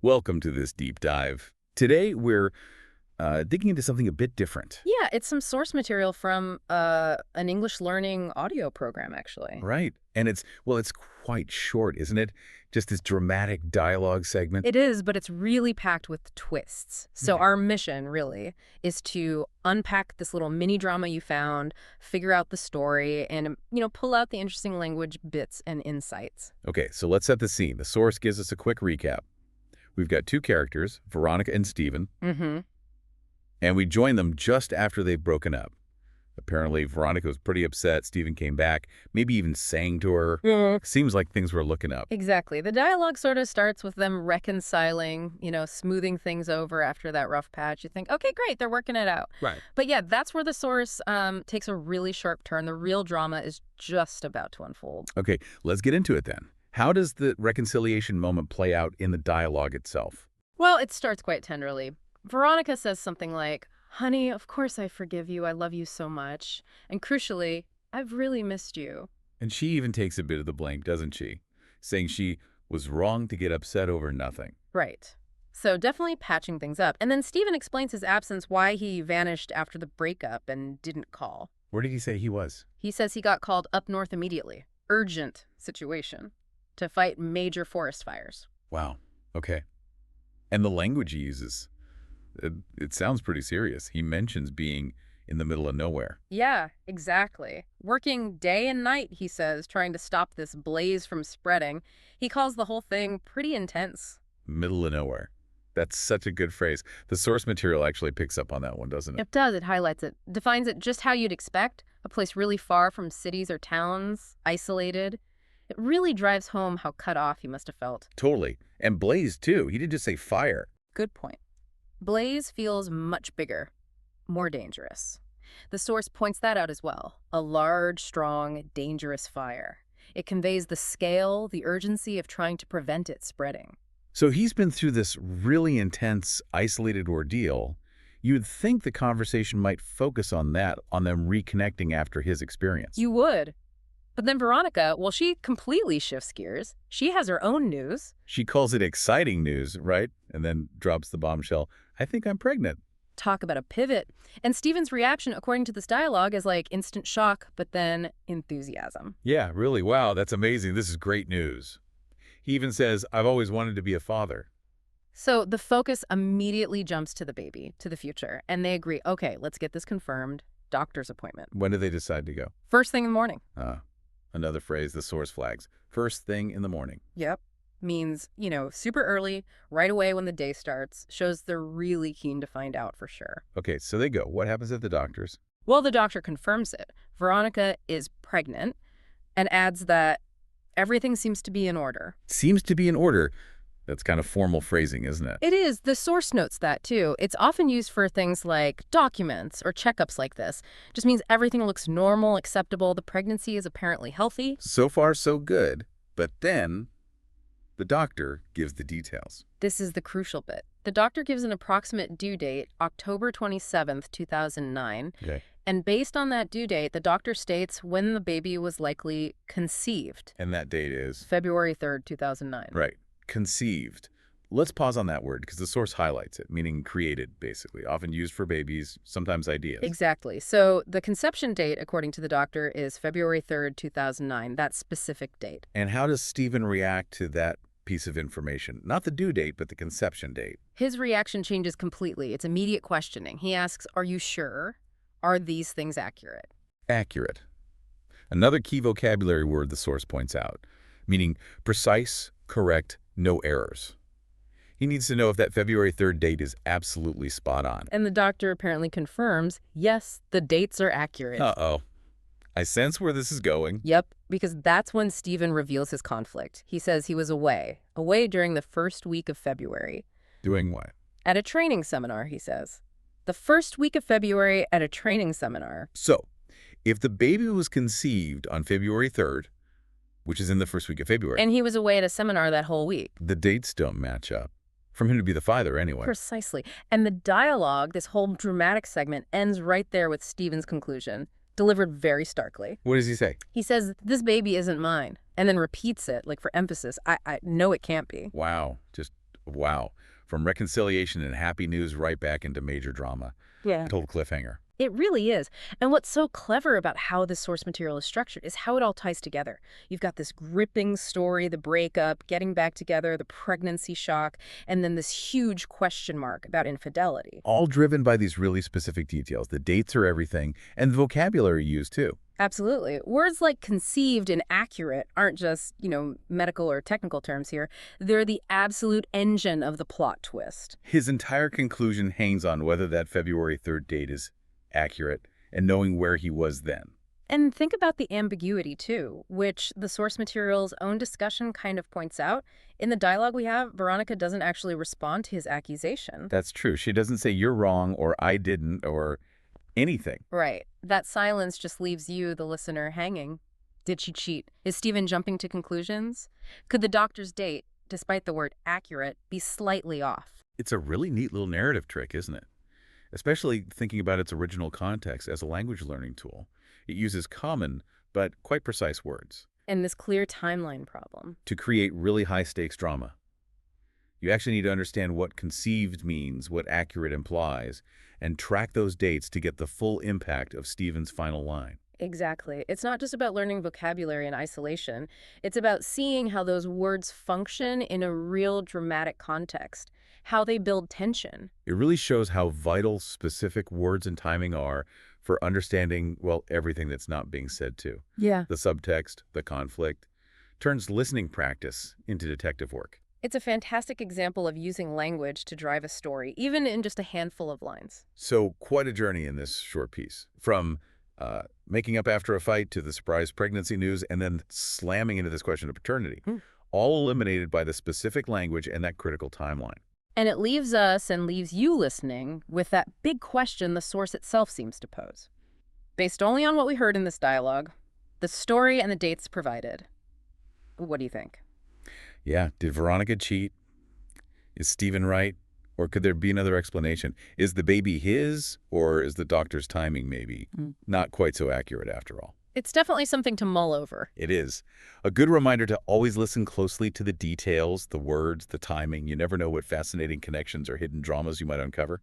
Welcome to this deep dive. Today, we're digging into something a bit different. Yeah, it's some source material from an English learning audio program, actually. Right. And it's quite short, isn't it? Just this dramatic dialogue segment. It is, but it's really packed with twists. So Okay. our mission, really, is to unpack this little mini drama you found, figure out the story, and, pull out the interesting language bits and insights. Okay, so let's set the scene. The source gives us a quick recap. We've got two characters, Veronica and Stephen, Mm-hmm. and we join them just after they've broken up. Apparently, Veronica was pretty upset. Stephen came back, maybe even sang to her. Seems like things were looking up. Exactly. The dialogue sort of starts with them reconciling, smoothing things over after that rough patch. You think, okay, great, they're working it out. Right. But yeah, that's where the source takes a really sharp turn. The real drama is just about to unfold. Okay, let's get into it then. How does the reconciliation moment play out in the dialogue itself? Well, it starts quite tenderly. Veronica says something like, "Honey, of course I forgive you. I love you so much. And crucially, I've really missed you." And she even takes a bit of the blame, doesn't she? Saying she was wrong to get upset over nothing. Right. So definitely patching things up. And then Stephen explains his absence, why he vanished after the breakup and didn't call. Where did he say he was? He says he got called up north immediately. Urgent situation. To fight major forest fires. Wow. Okay. And the language he uses, it sounds pretty serious. He mentions being in the middle of nowhere. Yeah, exactly. Working day and night, he says, trying to stop this blaze from spreading. He calls the whole thing pretty intense. Middle of nowhere. That's such a good phrase. The source material actually picks up on that one, doesn't it? It does, it highlights it, defines it just how you'd expect, a place really far from cities or towns, isolated. It really drives home how cut off he must have felt. Totally. And blaze, too. He didn't just say fire. Good point. Blaze feels much bigger, more dangerous. The source points that out as well. A large, strong, dangerous fire. It conveys the scale, the urgency of trying to prevent it spreading. So he's been through this really intense, isolated ordeal. You'd think the conversation might focus on that, on them reconnecting after his experience. You would. But then Veronica, well, she completely shifts gears. She has her own news. She calls it exciting news, right? And then drops the bombshell. I think I'm pregnant. Talk about a pivot. And Stephen's reaction, according to this dialogue, is like instant shock, but then enthusiasm. Yeah, really. Wow, that's amazing. This is great news. He even says, I've always wanted to be a father. So the focus immediately jumps to the baby, to the future, and they agree, okay, let's get this confirmed. Doctor's appointment. When do they decide to go? First thing in the morning. Another phrase the source flags. First thing in the morning. Yep. Means, super early, right away when the day starts, shows they're really keen to find out for sure. Okay, so they go. What happens at the doctor's? Well, the doctor confirms it. Veronica is pregnant and adds that everything seems to be in order. Seems to be in order. That's kind of formal phrasing, isn't it? It is. The source notes that, too. It's often used for things like documents or checkups like this. Just means everything looks normal, acceptable. The pregnancy is apparently healthy. So far, so good. But then the doctor gives the details. This is the crucial bit. The doctor gives an approximate due date, October 27th, 2009. Okay. And based on that due date, the doctor states when the baby was likely conceived. And that date is? February 3rd, 2009. Right. Conceived. Let's pause on that word because the source highlights it, meaning created, basically, often used for babies, sometimes ideas. Exactly. So the conception date, according to the doctor, is February 3rd, 2009, that specific date. And how does Stephen react to that piece of information? Not the due date, but the conception date. His reaction changes completely. It's immediate questioning. He asks, are you sure? Are these things accurate? Accurate. Another key vocabulary word the source points out, meaning precise, correct, no errors. He needs to know if that February 3rd date is absolutely spot on. And the doctor apparently confirms, yes, the dates are accurate. Uh-oh. I sense where this is going. Yep, because that's when Stephen reveals his conflict. He says he was away during the first week of February. Doing what? At a training seminar, he says. The first week of February at a training seminar. So, if the baby was conceived on February 3rd, which is in the first week of February. And he was away at a seminar that whole week. The dates don't match up. From him to be the father, anyway. Precisely. And the dialogue, this whole dramatic segment, ends right there with Stephen's conclusion, delivered very starkly. What does he say? He says, this baby isn't mine, and then repeats it, like for emphasis. I know it can't be. Wow. Just Wow. From reconciliation and happy news right back into major drama. Yeah. Total cliffhanger. It really is. And what's so clever about how this source material is structured is how it all ties together. You've got this gripping story, the breakup, getting back together, the pregnancy shock, and then this huge question mark about infidelity. All driven by these really specific details. The dates are everything, and the vocabulary used too. Absolutely. Words like conceived and accurate aren't just, medical or technical terms here. They're the absolute engine of the plot twist. His entire conclusion hangs on whether that February 3rd date is accurate and knowing where he was then. And think about the ambiguity, too, which the source material's own discussion kind of points out. In the dialogue we have, Veronica doesn't actually respond to his accusation. That's true. She doesn't say you're wrong or I didn't or anything. Right. That silence just leaves you, the listener, hanging. Did she cheat? Is Stephen jumping to conclusions? Could the doctor's date, despite the word accurate, be slightly off? It's a really neat little narrative trick, isn't it? Especially thinking about its original context as a language learning tool. It uses common but quite precise words And this clear timeline problem. to create really high-stakes drama. You actually need to understand what conceived means, what accurate implies, and track those dates to get the full impact of Stephen's final line. Exactly. It's not just about learning vocabulary in isolation. It's about seeing how those words function in a real dramatic context, how they build tension. It really shows how vital specific words and timing are for understanding, well, everything that's not being said too. Yeah. The subtext, the conflict, turns listening practice into detective work. It's a fantastic example of using language to drive a story, even in just a handful of lines. So quite a journey in this short piece. From making up after a fight to the surprise pregnancy news and then slamming into this question of paternity, all eliminated by the specific language and that critical timeline. And it leaves us and leaves you listening with that big question the source itself seems to pose. Based only on what we heard in this dialogue, the story and the dates provided, what do you think? Yeah, did Veronica cheat? Is Stephen right? Or could there be another explanation? Is the baby his, or is the doctor's timing maybe not quite so accurate after all? It's definitely something to mull over. It is. A good reminder to always listen closely to the details, the words, the timing. You never know what fascinating connections or hidden dramas you might uncover.